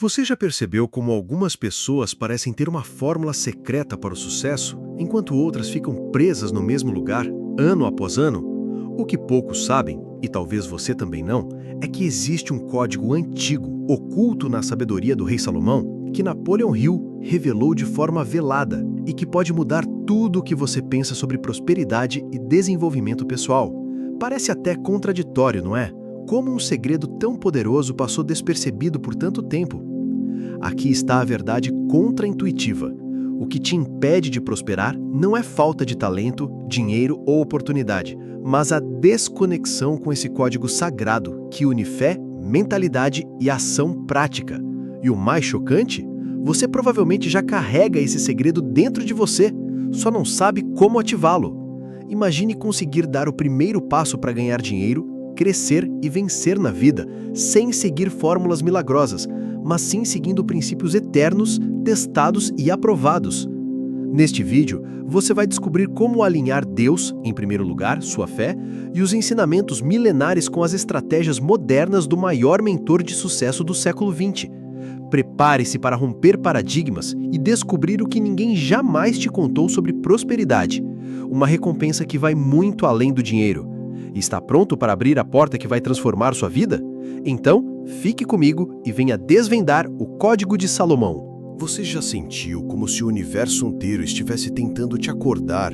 Você já percebeu como algumas pessoas parecem ter uma fórmula secreta para o sucesso, enquanto outras ficam presas no mesmo lugar, ano após ano? O que poucos sabem, e talvez você também não, é que existe um código antigo, oculto na sabedoria do rei Salomão, que Napoleon Hill revelou de forma velada e que pode mudar tudo o que você pensa sobre prosperidade e desenvolvimento pessoal. Parece até contraditório, não é? Como um segredo tão poderoso passou despercebido por tanto tempo? Aqui está a verdade contraintuitiva. O que te impede de prosperar não é falta de talento, dinheiro ou oportunidade, mas a desconexão com esse código sagrado que une fé, mentalidade e ação prática. E o mais chocante? Você provavelmente já carrega esse segredo dentro de você, só não sabe como ativá-lo. Imagine conseguir dar o primeiro passo para ganhar dinheiro, crescer e vencer na vida, sem seguir fórmulas milagrosas, mas sim seguindo princípios eternos, testados e aprovados. Neste vídeo, você vai descobrir como alinhar Deus, em primeiro lugar, sua fé, e os ensinamentos milenares com as estratégias modernas do maior mentor de sucesso do século XX. Prepare-se para romper paradigmas e descobrir o que ninguém jamais te contou sobre prosperidade. Uma recompensa que vai muito além do dinheiro. Está pronto para abrir a porta que vai transformar sua vida? Então, fique comigo e venha desvendar o Código de Salomão. Você já sentiu como se o universo inteiro estivesse tentando te acordar?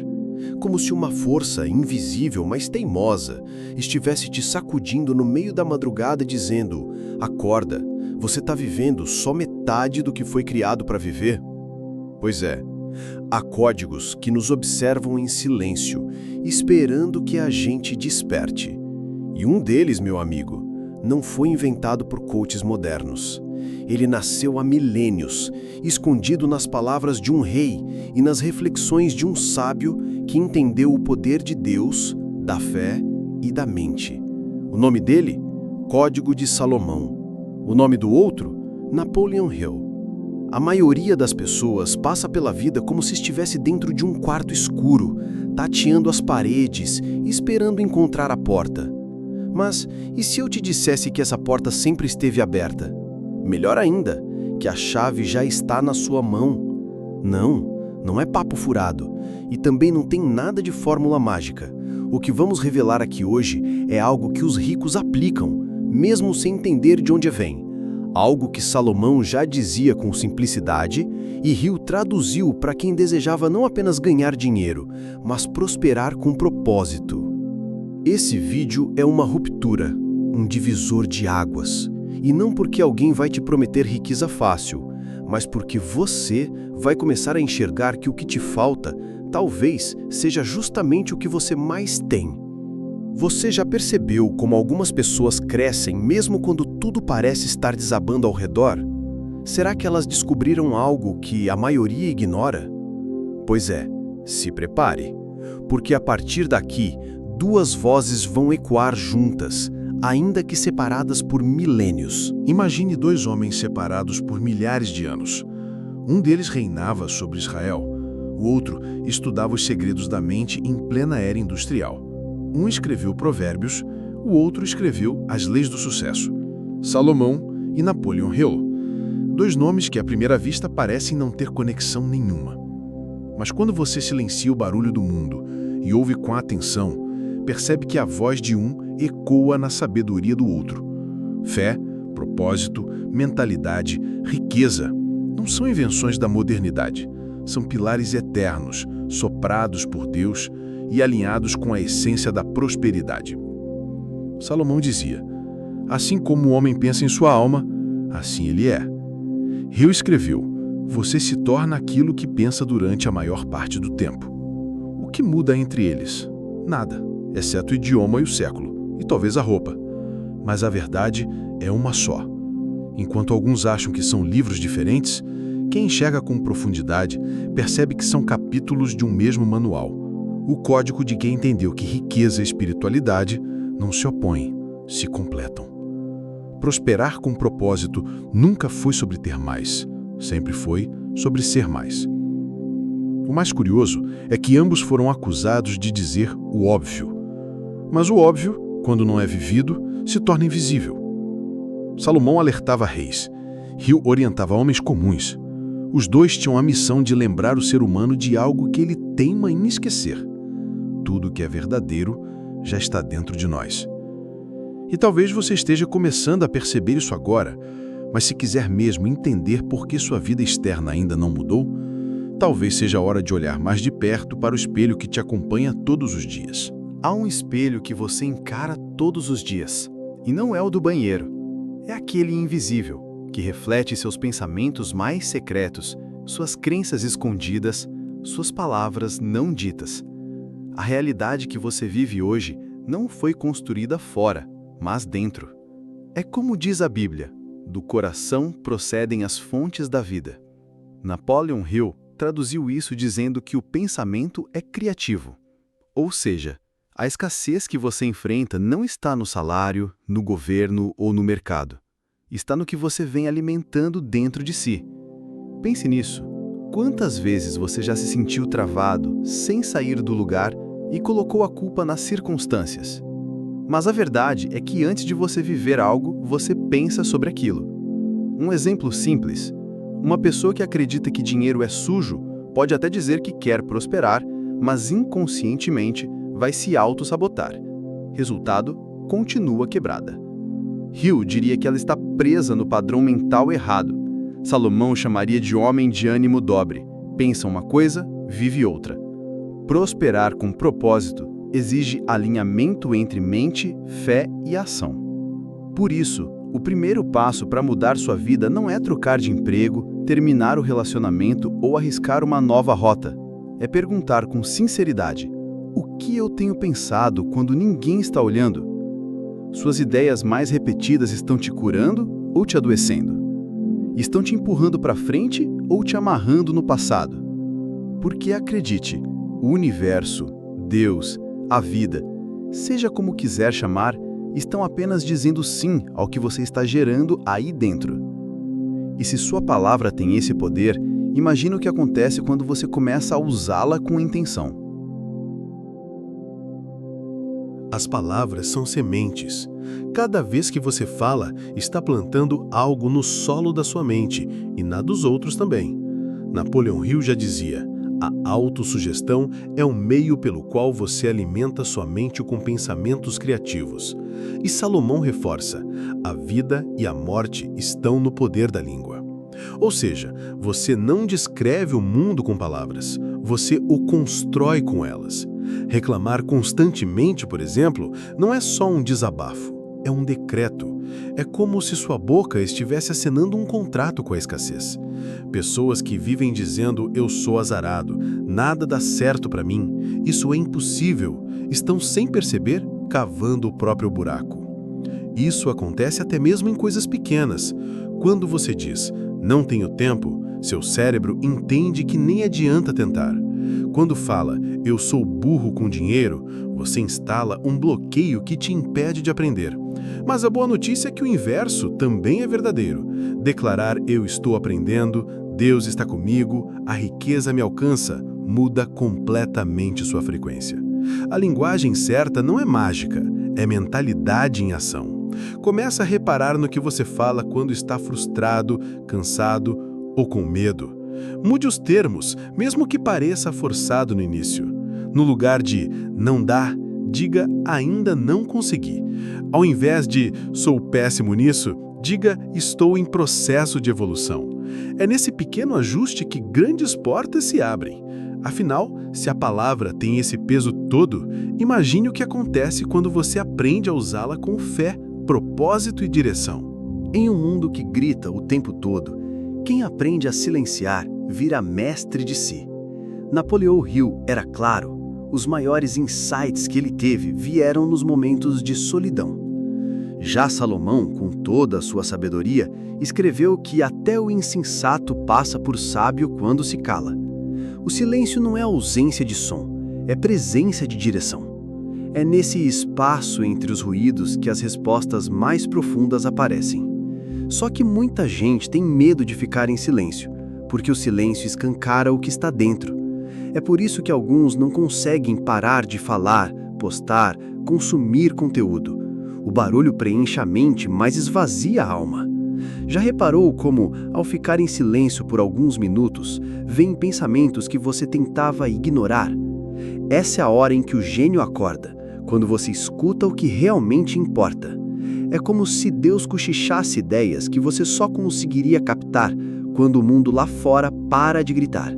Como se uma força invisível, mas teimosa, estivesse te sacudindo no meio da madrugada dizendo: acorda, você está vivendo só metade do que foi criado para viver? Pois é, há códigos que nos observam em silêncio, esperando que a gente desperte. E um deles, meu amigo, não foi inventado por coaches modernos. Ele nasceu há milênios, escondido nas palavras de um rei e nas reflexões de um sábio que entendeu o poder de Deus, da fé e da mente. O nome dele? Código de Salomão. O nome do outro? Napoleon Hill. A maioria das pessoas passa pela vida como se estivesse dentro de um quarto escuro, tateando as paredes e esperando encontrar a porta. Mas e se eu te dissesse que essa porta sempre esteve aberta? Melhor ainda, que a chave já está na sua mão. Não é papo furado. E também não tem nada de fórmula mágica. O que vamos revelar aqui hoje é algo que os ricos aplicam, mesmo sem entender de onde vem. Algo que Salomão já dizia com simplicidade e Hill traduziu para quem desejava não apenas ganhar dinheiro, mas prosperar com propósito. Esse vídeo é uma ruptura, um divisor de águas. E não porque alguém vai te prometer riqueza fácil, mas porque você vai começar a enxergar que o que te falta talvez seja justamente o que você mais tem. Você já percebeu como algumas pessoas crescem mesmo quando tudo parece estar desabando ao redor? Será que elas descobriram algo que a maioria ignora? Pois é, se prepare, porque a partir daqui, duas vozes vão ecoar juntas, ainda que separadas por milênios. Imagine dois homens separados por milhares de anos. Um deles reinava sobre Israel, o outro estudava os segredos da mente em plena era industrial. Um escreveu Provérbios, o outro escreveu As Leis do Sucesso. Salomão e Napoleon Hill. Dois nomes que à primeira vista parecem não ter conexão nenhuma. Mas quando você silencia o barulho do mundo e ouve com atenção, percebe que a voz de um ecoa na sabedoria do outro. Fé, propósito, mentalidade, riqueza não são invenções da modernidade. São pilares eternos, soprados por Deus e alinhados com a essência da prosperidade. Salomão dizia: assim como o homem pensa em sua alma, assim ele é. Hill escreveu: você se torna aquilo que pensa durante a maior parte do tempo. O que muda entre eles? Nada, exceto o idioma e o século, e talvez a roupa. Mas a verdade é uma só. Enquanto alguns acham que são livros diferentes, quem enxerga com profundidade percebe que são capítulos de um mesmo manual. O código de quem entendeu que riqueza e espiritualidade não se opõem, se completam. Prosperar com propósito nunca foi sobre ter mais, sempre foi sobre ser mais. O mais curioso é que ambos foram acusados de dizer o óbvio. Mas o óbvio, quando não é vivido, se torna invisível. Salomão alertava reis: Hill orientava homens comuns. Os dois tinham a missão de lembrar o ser humano de algo que ele teima em esquecer. Tudo que é verdadeiro já está dentro de nós. E talvez você esteja começando a perceber isso agora, mas se quiser mesmo entender por que sua vida externa ainda não mudou, talvez seja a hora de olhar mais de perto para o espelho que te acompanha todos os dias. Há um espelho que você encara todos os dias, e não é o do banheiro. É aquele invisível, que reflete seus pensamentos mais secretos, suas crenças escondidas, suas palavras não ditas. A realidade que você vive hoje não foi construída fora, mas dentro. É como diz a Bíblia, do coração procedem as fontes da vida. Napoleon Hill traduziu isso dizendo que o pensamento é criativo. Ou seja, a escassez que você enfrenta não está no salário, no governo ou no mercado. Está no que você vem alimentando dentro de si. Pense nisso. Quantas vezes você já se sentiu travado, sem sair do lugar e colocou a culpa nas circunstâncias? Mas a verdade é que antes de você viver algo, você pensa sobre aquilo. Um exemplo simples. Uma pessoa que acredita que dinheiro é sujo pode até dizer que quer prosperar, mas inconscientemente vai se auto-sabotar. Resultado, continua quebrada. Hill diria que ela está presa no padrão mental errado. Salomão chamaria de homem de ânimo dobre. Pensa uma coisa, vive outra. Prosperar com propósito exige alinhamento entre mente, fé e ação. Por isso, o primeiro passo para mudar sua vida não é trocar de emprego, terminar o relacionamento ou arriscar uma nova rota. É perguntar com sinceridade: o que eu tenho pensado quando ninguém está olhando? Suas ideias mais repetidas estão te curando ou te adoecendo? Estão te empurrando para frente ou te amarrando no passado? Porque acredite, o universo, Deus, a vida, seja como quiser chamar, estão apenas dizendo sim ao que você está gerando aí dentro. E se sua palavra tem esse poder, imagine o que acontece quando você começa a usá-la com intenção. As palavras são sementes. Cada vez que você fala, está plantando algo no solo da sua mente e na dos outros também. Napoleon Hill já dizia: a autossugestão é o meio pelo qual você alimenta sua mente com pensamentos criativos. E Salomão reforça: a vida e a morte estão no poder da língua. Ou seja, você não descreve o mundo com palavras, você o constrói com elas. Reclamar constantemente, por exemplo, não é só um desabafo, é um decreto. É como se sua boca estivesse assinando um contrato com a escassez. Pessoas que vivem dizendo: eu sou azarado, nada dá certo para mim, isso é impossível, estão sem perceber cavando o próprio buraco. Isso acontece até mesmo em coisas pequenas. Quando você diz: não tenho tempo, seu cérebro entende que nem adianta tentar. Quando fala: eu sou burro com dinheiro, você instala um bloqueio que te impede de aprender. Mas a boa notícia é que o inverso também é verdadeiro. Declarar: eu estou aprendendo, Deus está comigo, a riqueza me alcança, muda completamente sua frequência. A linguagem certa não é mágica, é mentalidade em ação. Começa a reparar no que você fala quando está frustrado, cansado ou com medo. Mude os termos, mesmo que pareça forçado no início. No lugar de não dá, diga ainda não consegui. Ao invés de sou péssimo nisso, diga estou em processo de evolução. É nesse pequeno ajuste que grandes portas se abrem. Afinal, se a palavra tem esse peso todo, imagine o que acontece quando você aprende a usá-la com fé, propósito e direção. Em um mundo que grita o tempo todo, quem aprende a silenciar vira mestre de si. Napoleon Hill era claro, os maiores insights que ele teve vieram nos momentos de solidão. Já Salomão, com toda a sua sabedoria, escreveu que até o insensato passa por sábio quando se cala. O silêncio não é ausência de som, é presença de direção. É nesse espaço entre os ruídos que as respostas mais profundas aparecem. Só que muita gente tem medo de ficar em silêncio, porque o silêncio escancara o que está dentro. É por isso que alguns não conseguem parar de falar, postar, consumir conteúdo. O barulho preenche a mente, mas esvazia a alma. Já reparou como, ao ficar em silêncio por alguns minutos, vêm pensamentos que você tentava ignorar? Essa é a hora em que o gênio acorda, quando você escuta o que realmente importa. É como se Deus cochichasse ideias que você só conseguiria captar quando o mundo lá fora para de gritar.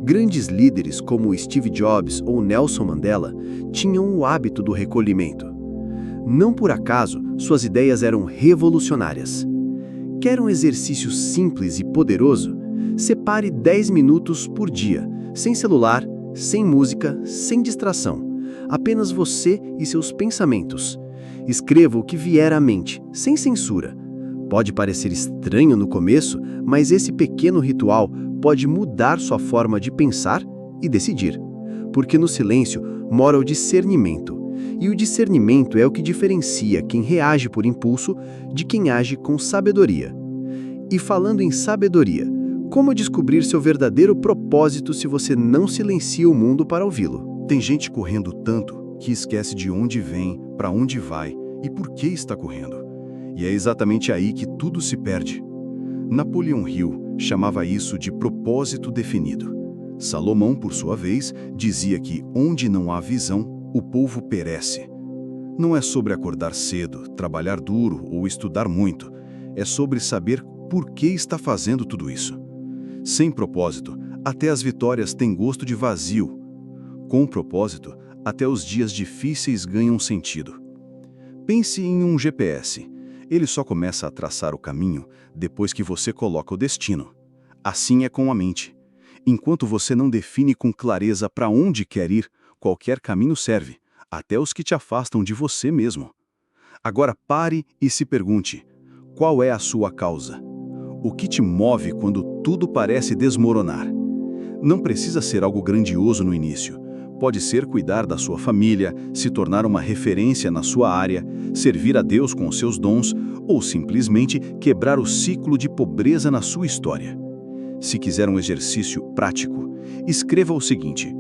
Grandes líderes como Steve Jobs ou Nelson Mandela tinham o hábito do recolhimento. Não por acaso, suas ideias eram revolucionárias. Quer um exercício simples e poderoso? Separe 10 minutos por dia, sem celular, sem música, sem distração. Apenas você e seus pensamentos. Escreva o que vier à mente, sem censura. Pode parecer estranho no começo, mas esse pequeno ritual pode mudar sua forma de pensar e decidir. Porque no silêncio mora o discernimento. E o discernimento é o que diferencia quem reage por impulso de quem age com sabedoria. E falando em sabedoria, como descobrir seu verdadeiro propósito se você não silencia o mundo para ouvi-lo? Tem gente correndo tanto que esquece de onde vem, para onde vai e por que está correndo. E é exatamente aí que tudo se perde. Napoleão Hill chamava isso de propósito definido. Salomão, por sua vez, dizia que onde não há visão, o povo perece. Não é sobre acordar cedo, trabalhar duro ou estudar muito. É sobre saber por que está fazendo tudo isso. Sem propósito, até as vitórias têm gosto de vazio. Com propósito, até os dias difíceis ganham sentido. Pense em um GPS. Ele só começa a traçar o caminho depois que você coloca o destino. Assim é com a mente. Enquanto você não define com clareza para onde quer ir, qualquer caminho serve, até os que te afastam de você mesmo. Agora pare e se pergunte, qual é a sua causa? O que te move quando tudo parece desmoronar? Não precisa ser algo grandioso no início. Pode ser cuidar da sua família, se tornar uma referência na sua área, servir a Deus com os seus dons ou simplesmente quebrar o ciclo de pobreza na sua história. Se quiser um exercício prático, escreva o seguinte: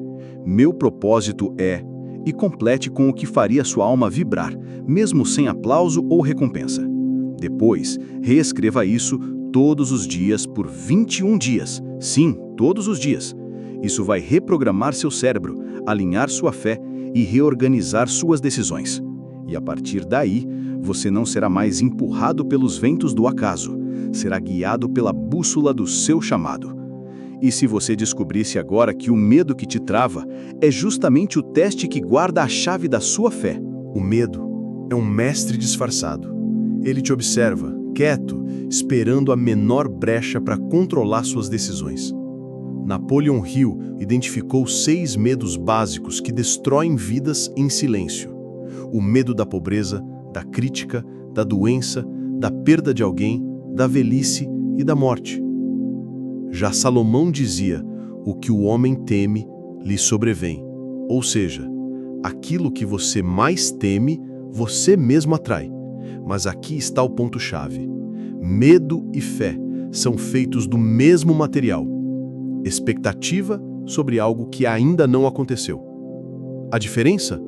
meu propósito é... e complete com o que faria sua alma vibrar, mesmo sem aplauso ou recompensa. Depois, reescreva isso todos os dias por 21 dias. Sim, todos os dias. Isso vai reprogramar seu cérebro, alinhar sua fé e reorganizar suas decisões. E a partir daí, você não será mais empurrado pelos ventos do acaso, será guiado pela bússola do seu chamado. E se você descobrisse agora que o medo que te trava é justamente o teste que guarda a chave da sua fé? O medo é um mestre disfarçado. Ele te observa, quieto, esperando a menor brecha para controlar suas decisões. Napoleão Hill identificou 6 medos básicos que destroem vidas em silêncio. O medo da pobreza, da crítica, da doença, da perda de alguém, da velhice e da morte. Já Salomão dizia, o que o homem teme, lhe sobrevém. Ou seja, aquilo que você mais teme, você mesmo atrai. Mas aqui está o ponto-chave. Medo e fé são feitos do mesmo material. Expectativa sobre algo que ainda não aconteceu. A diferença?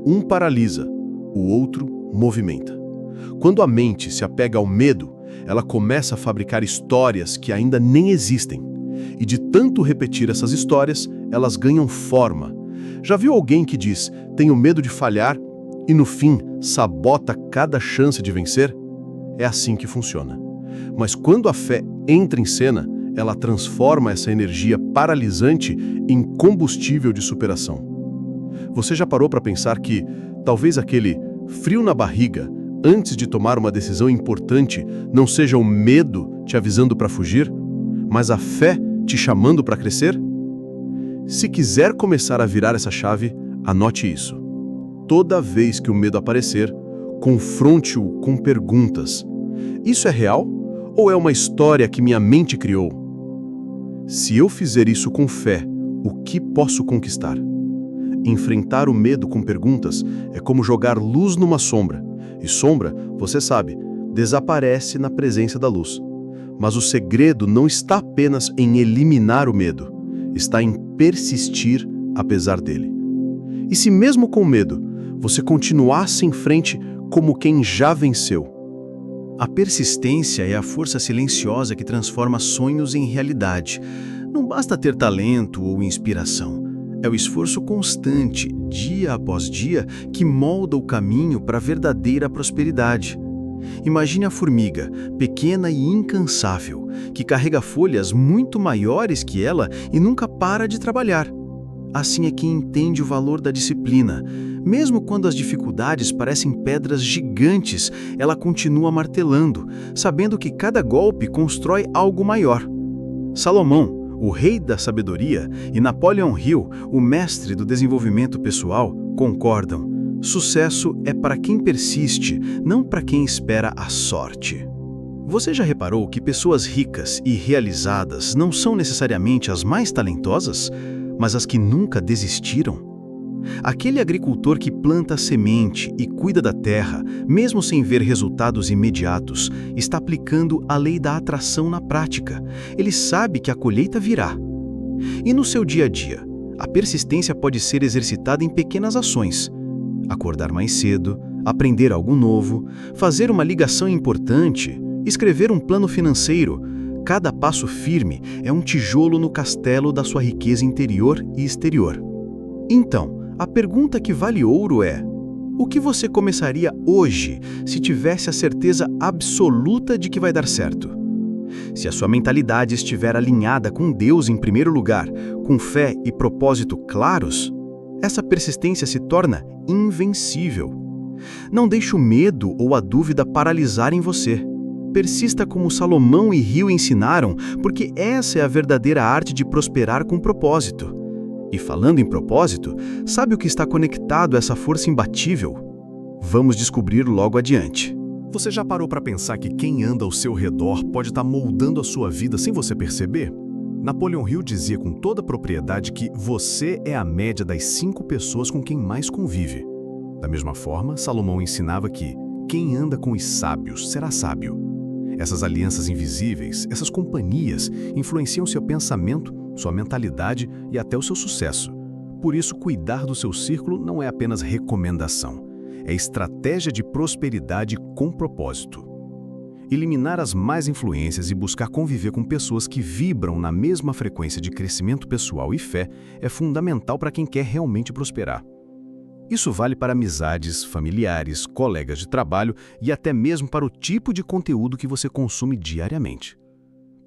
Um paralisa, o outro movimenta. Quando a mente se apega ao medo, ela começa a fabricar histórias que ainda nem existem. E de tanto repetir essas histórias, elas ganham forma. Já viu alguém que diz, tenho medo de falhar, e no fim sabota cada chance de vencer? É assim que funciona. Mas quando a fé entra em cena, ela transforma essa energia paralisante em combustível de superação. Você já parou para pensar que, talvez aquele frio na barriga, antes de tomar uma decisão importante, não seja o medo te avisando para fugir, mas a fé te chamando para crescer? Se quiser começar a virar essa chave, anote isso. Toda vez que o medo aparecer, confronte-o com perguntas. Isso é real ou é uma história que minha mente criou? Se eu fizer isso com fé, o que posso conquistar? Enfrentar o medo com perguntas é como jogar luz numa sombra. E sombra, você sabe, desaparece na presença da luz. Mas o segredo não está apenas em eliminar o medo, está em persistir apesar dele. E se mesmo com medo, você continuasse em frente como quem já venceu? A persistência é a força silenciosa que transforma sonhos em realidade. Não basta ter talento ou inspiração. É o esforço constante, dia após dia, que molda o caminho para a verdadeira prosperidade. Imagine a formiga, pequena e incansável, que carrega folhas muito maiores que ela e nunca para de trabalhar. Assim é quem entende o valor da disciplina. Mesmo quando as dificuldades parecem pedras gigantes, ela continua martelando, sabendo que cada golpe constrói algo maior. Salomão, o rei da sabedoria, e Napoleon Hill, o mestre do desenvolvimento pessoal, concordam: sucesso é para quem persiste, não para quem espera a sorte. Você já reparou que pessoas ricas e realizadas não são necessariamente as mais talentosas, mas as que nunca desistiram? Aquele agricultor que planta a semente e cuida da terra, mesmo sem ver resultados imediatos, está aplicando a lei da atração na prática. Ele sabe que a colheita virá. E no seu dia a dia, a persistência pode ser exercitada em pequenas ações. Acordar mais cedo, aprender algo novo, fazer uma ligação importante, escrever um plano financeiro. Cada passo firme é um tijolo no castelo da sua riqueza interior e exterior. Então, a pergunta que vale ouro é: o que você começaria hoje se tivesse a certeza absoluta de que vai dar certo? Se a sua mentalidade estiver alinhada com Deus em primeiro lugar, com fé e propósito claros, essa persistência se torna invencível. Não deixe o medo ou a dúvida paralisarem você. Persista como Salomão e Hill ensinaram, porque essa é a verdadeira arte de prosperar com propósito. E falando em propósito, sabe o que está conectado a essa força imbatível? Vamos descobrir logo adiante. Você já parou para pensar que quem anda ao seu redor pode estar moldando a sua vida sem você perceber? Napoleon Hill dizia com toda propriedade que você é a média das 5 pessoas com quem mais convive. Da mesma forma, Salomão ensinava que quem anda com os sábios será sábio. Essas alianças invisíveis, essas companhias, influenciam seu pensamento, sua mentalidade e até o seu sucesso. Por isso, cuidar do seu círculo não é apenas recomendação, é estratégia de prosperidade com propósito. Eliminar as más influências e buscar conviver com pessoas que vibram na mesma frequência de crescimento pessoal e fé é fundamental para quem quer realmente prosperar. Isso vale para amizades, familiares, colegas de trabalho e até mesmo para o tipo de conteúdo que você consome diariamente.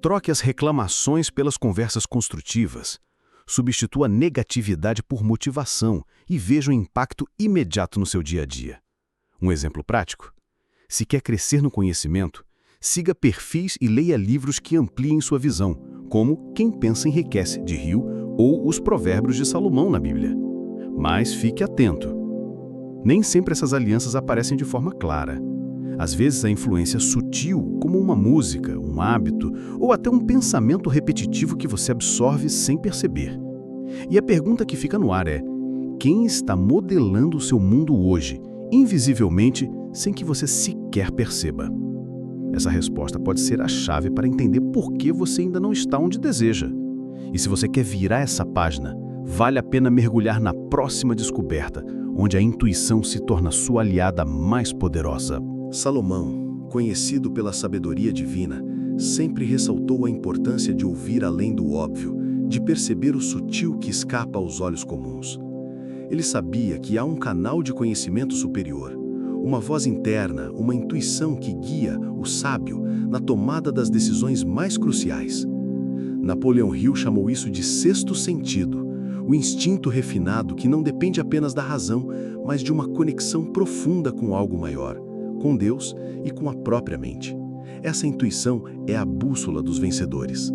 Troque as reclamações pelas conversas construtivas. Substitua a negatividade por motivação e veja o impacto imediato no seu dia a dia. Um exemplo prático? Se quer crescer no conhecimento, siga perfis e leia livros que ampliem sua visão, como Quem Pensa Enriquece, de Hill, ou Os Provérbios de Salomão na Bíblia. Mas fique atento. Nem sempre essas alianças aparecem de forma clara. Às vezes a influência é sutil, como uma música, um hábito ou até um pensamento repetitivo que você absorve sem perceber. E a pergunta que fica no ar é: quem está modelando o seu mundo hoje, invisivelmente, sem que você sequer perceba? Essa resposta pode ser a chave para entender por que você ainda não está onde deseja. E se você quer virar essa página, vale a pena mergulhar na próxima descoberta, onde a intuição se torna sua aliada mais poderosa. Salomão, conhecido pela sabedoria divina, sempre ressaltou a importância de ouvir além do óbvio, de perceber o sutil que escapa aos olhos comuns. Ele sabia que há um canal de conhecimento superior, uma voz interna, uma intuição que guia o sábio na tomada das decisões mais cruciais. Napoleon Hill chamou isso de sexto sentido, o instinto refinado que não depende apenas da razão, mas de uma conexão profunda com algo maior, com Deus e com a própria mente. Essa intuição é a bússola dos vencedores.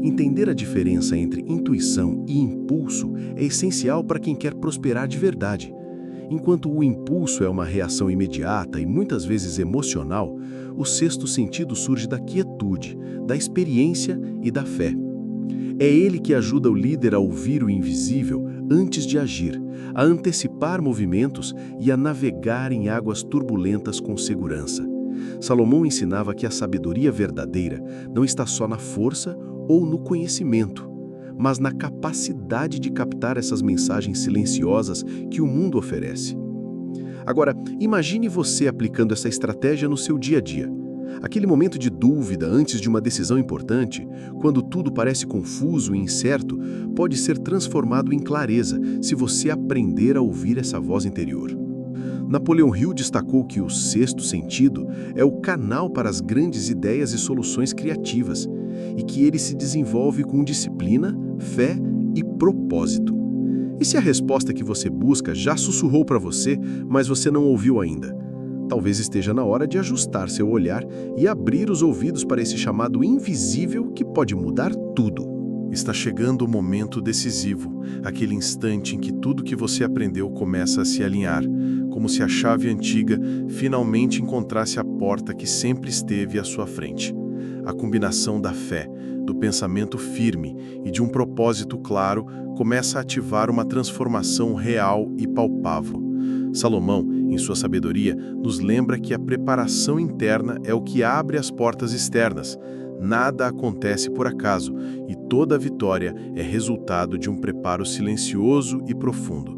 Entender a diferença entre intuição e impulso é essencial para quem quer prosperar de verdade. Enquanto o impulso é uma reação imediata e muitas vezes emocional, o sexto sentido surge da quietude, da experiência e da fé. É ele que ajuda o líder a ouvir o invisível antes de agir, a antecipar movimentos e a navegar em águas turbulentas com segurança. Salomão ensinava que a sabedoria verdadeira não está só na força ou no conhecimento, mas na capacidade de captar essas mensagens silenciosas que o mundo oferece. Agora, imagine você aplicando essa estratégia no seu dia a dia. Aquele momento de dúvida antes de uma decisão importante, quando tudo parece confuso e incerto, pode ser transformado em clareza se você aprender a ouvir essa voz interior. Napoleão Hill destacou que o sexto sentido é o canal para as grandes ideias e soluções criativas, e que ele se desenvolve com disciplina, fé e propósito. E se a resposta que você busca já sussurrou para você, mas você não ouviu ainda? Talvez esteja na hora de ajustar seu olhar e abrir os ouvidos para esse chamado invisível que pode mudar tudo. Está chegando o momento decisivo, aquele instante em que tudo que você aprendeu começa a se alinhar, como se a chave antiga finalmente encontrasse a porta que sempre esteve à sua frente. A combinação da fé, do pensamento firme e de um propósito claro começa a ativar uma transformação real e palpável. Salomão, em sua sabedoria, nos lembra que a preparação interna é o que abre as portas externas. Nada acontece por acaso e toda vitória é resultado de um preparo silencioso e profundo.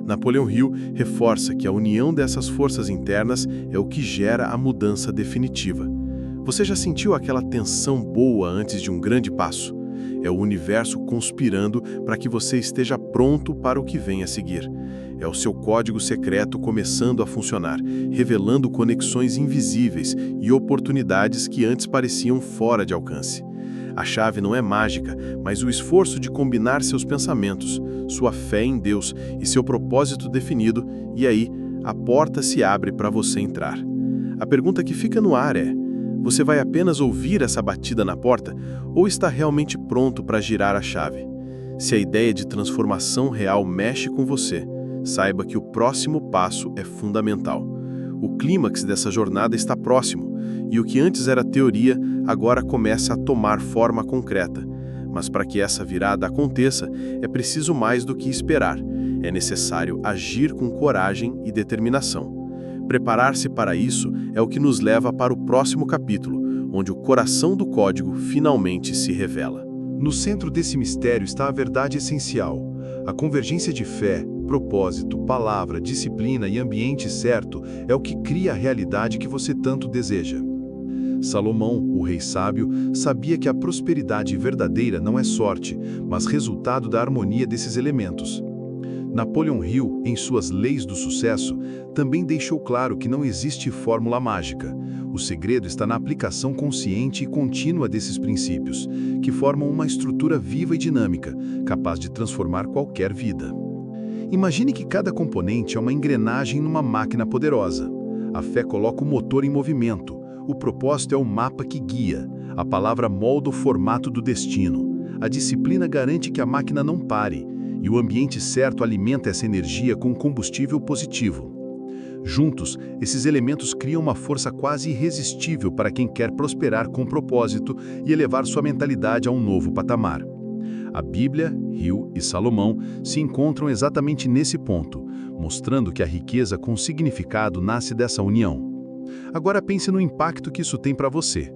Napoleão Hill reforça que a união dessas forças internas é o que gera a mudança definitiva. Você já sentiu aquela tensão boa antes de um grande passo? É o universo conspirando para que você esteja pronto para o que vem a seguir. É o seu código secreto começando a funcionar, revelando conexões invisíveis e oportunidades que antes pareciam fora de alcance. A chave não é mágica, mas o esforço de combinar seus pensamentos, sua fé em Deus e seu propósito definido, e aí a porta se abre para você entrar. A pergunta que fica no ar é: você vai apenas ouvir essa batida na porta ou está realmente pronto para girar a chave? Se a ideia de transformação real mexe com você, saiba que o próximo passo é fundamental. O clímax dessa jornada está próximo, e o que antes era teoria agora começa a tomar forma concreta. Mas para que essa virada aconteça, é preciso mais do que esperar. É necessário agir com coragem e determinação. Preparar-se para isso é o que nos leva para o próximo capítulo, onde o coração do código finalmente se revela. No centro desse mistério está a verdade essencial. A convergência de fé, propósito, palavra, disciplina e ambiente certo é o que cria a realidade que você tanto deseja. Salomão, o rei sábio, sabia que a prosperidade verdadeira não é sorte, mas resultado da harmonia desses elementos. Napoleão Hill, em suas Leis do Sucesso, também deixou claro que não existe fórmula mágica. O segredo está na aplicação consciente e contínua desses princípios, que formam uma estrutura viva e dinâmica, capaz de transformar qualquer vida. Imagine que cada componente é uma engrenagem numa máquina poderosa. A fé coloca o motor em movimento, o propósito é o mapa que guia, a palavra molda o formato do destino, a disciplina garante que a máquina não pare, e o ambiente certo alimenta essa energia com combustível positivo. Juntos, esses elementos criam uma força quase irresistível para quem quer prosperar com propósito e elevar sua mentalidade a um novo patamar. A Bíblia, Hill e Salomão se encontram exatamente nesse ponto, mostrando que a riqueza com significado nasce dessa união. Agora pense no impacto que isso tem para você.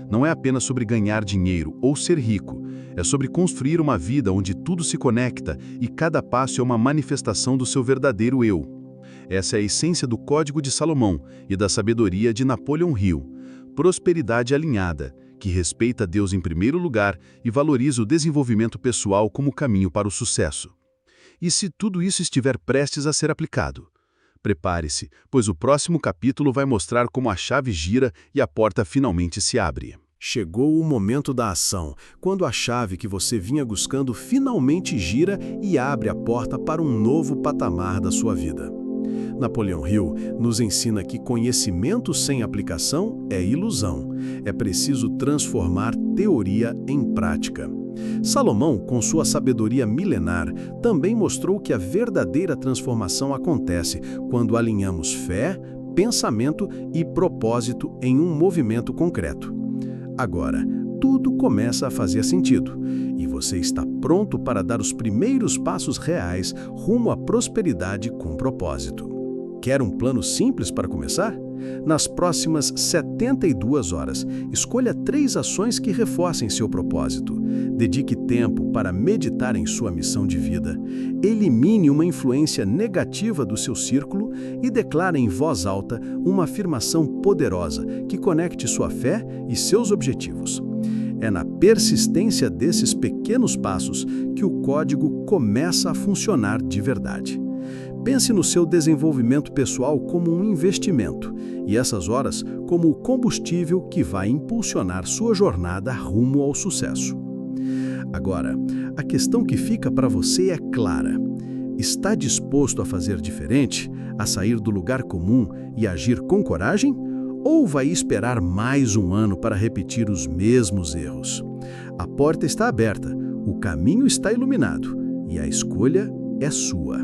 Não é apenas sobre ganhar dinheiro ou ser rico, é sobre construir uma vida onde tudo se conecta e cada passo é uma manifestação do seu verdadeiro eu. Essa é a essência do Código de Salomão e da sabedoria de Napoleão Hill. Prosperidade alinhada, que respeita Deus em primeiro lugar e valoriza o desenvolvimento pessoal como caminho para o sucesso. E se tudo isso estiver prestes a ser aplicado? Prepare-se, pois o próximo capítulo vai mostrar como a chave gira e a porta finalmente se abre. Chegou o momento da ação, quando a chave que você vinha buscando finalmente gira e abre a porta para um novo patamar da sua vida. Napoleão Hill nos ensina que conhecimento sem aplicação é ilusão. É preciso transformar teoria em prática. Salomão, com sua sabedoria milenar, também mostrou que a verdadeira transformação acontece quando alinhamos fé, pensamento e propósito em um movimento concreto. Agora, tudo começa a fazer sentido, e você está pronto para dar os primeiros passos reais rumo à prosperidade com propósito. Quer um plano simples para começar? Nas próximas 72 horas, escolha 3 ações que reforcem seu propósito. Dedique tempo para meditar em sua missão de vida. Elimine uma influência negativa do seu círculo e declare em voz alta uma afirmação poderosa que conecte sua fé e seus objetivos. É na persistência desses pequenos passos que o código começa a funcionar de verdade. Pense no seu desenvolvimento pessoal como um investimento e essas horas como o combustível que vai impulsionar sua jornada rumo ao sucesso. Agora, a questão que fica para você é clara. Está disposto a fazer diferente, a sair do lugar comum e agir com coragem? Ou vai esperar mais um ano para repetir os mesmos erros? A porta está aberta, o caminho está iluminado e a escolha é sua.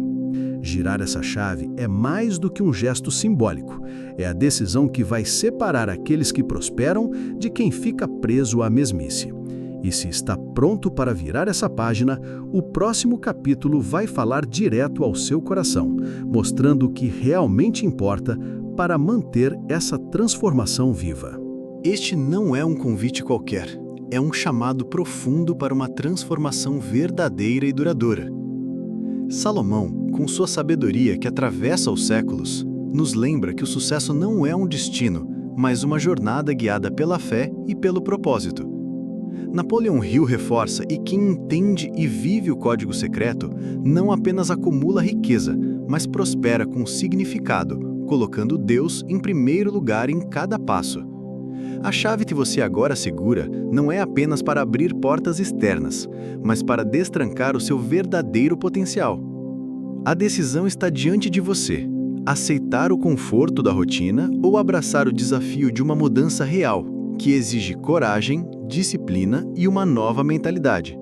Girar essa chave é mais do que um gesto simbólico. É a decisão que vai separar aqueles que prosperam de quem fica preso à mesmice. E se está pronto para virar essa página, o próximo capítulo vai falar direto ao seu coração, mostrando o que realmente importa para manter essa transformação viva. Este não é um convite qualquer, é um chamado profundo para uma transformação verdadeira e duradoura. Salomão, com sua sabedoria que atravessa os séculos, nos lembra que o sucesso não é um destino, mas uma jornada guiada pela fé e pelo propósito. Napoleon Hill reforça que quem entende e vive o código secreto não apenas acumula riqueza, mas prospera com significado, colocando Deus em primeiro lugar em cada passo. A chave que você agora segura não é apenas para abrir portas externas, mas para destrancar o seu verdadeiro potencial. A decisão está diante de você: aceitar o conforto da rotina ou abraçar o desafio de uma mudança real, que exige coragem, disciplina e uma nova mentalidade.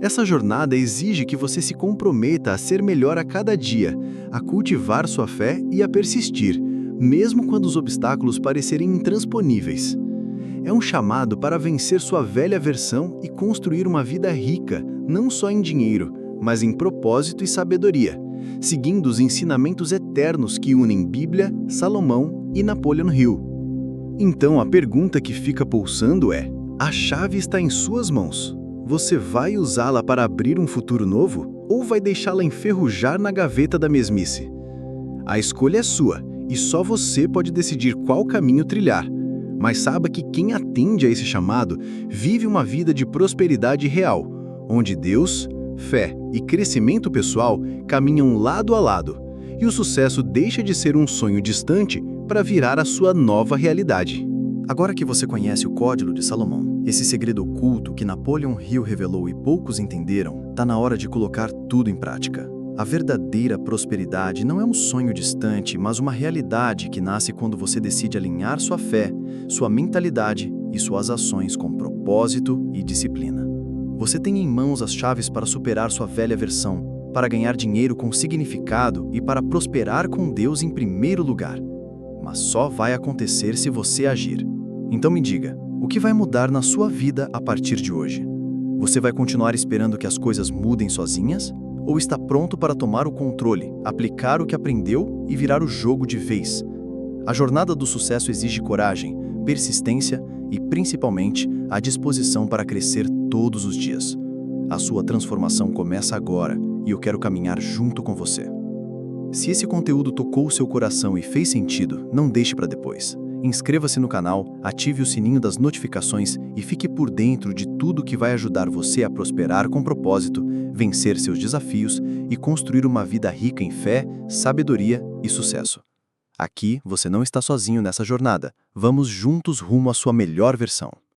Essa jornada exige que você se comprometa a ser melhor a cada dia, a cultivar sua fé e a persistir, mesmo quando os obstáculos parecerem intransponíveis. É um chamado para vencer sua velha versão e construir uma vida rica, não só em dinheiro, mas em propósito e sabedoria, seguindo os ensinamentos eternos que unem Bíblia, Salomão e Napoleon Hill. Então a pergunta que fica pulsando é: a chave está em suas mãos. Você vai usá-la para abrir um futuro novo ou vai deixá-la enferrujar na gaveta da mesmice? A escolha é sua e só você pode decidir qual caminho trilhar. Mas saiba que quem atende a esse chamado vive uma vida de prosperidade real, onde Deus, fé e crescimento pessoal caminham lado a lado, e o sucesso deixa de ser um sonho distante para virar a sua nova realidade. Agora que você conhece o Código de Salomão, esse segredo oculto que Napoleon Hill revelou e poucos entenderam, está na hora de colocar tudo em prática. A verdadeira prosperidade não é um sonho distante, mas uma realidade que nasce quando você decide alinhar sua fé, sua mentalidade e suas ações com propósito e disciplina. Você tem em mãos as chaves para superar sua velha versão, para ganhar dinheiro com significado e para prosperar com Deus em primeiro lugar. Mas só vai acontecer se você agir. Então me diga, o que vai mudar na sua vida a partir de hoje? Você vai continuar esperando que as coisas mudem sozinhas? Ou está pronto para tomar o controle, aplicar o que aprendeu e virar o jogo de vez? A jornada do sucesso exige coragem, persistência e, principalmente, a disposição para crescer todos os dias. A sua transformação começa agora e eu quero caminhar junto com você. Se esse conteúdo tocou o seu coração e fez sentido, não deixe para depois. Inscreva-se no canal, ative o sininho das notificações e fique por dentro de tudo que vai ajudar você a prosperar com propósito, vencer seus desafios e construir uma vida rica em fé, sabedoria e sucesso. Aqui você não está sozinho nessa jornada. Vamos juntos rumo à sua melhor versão.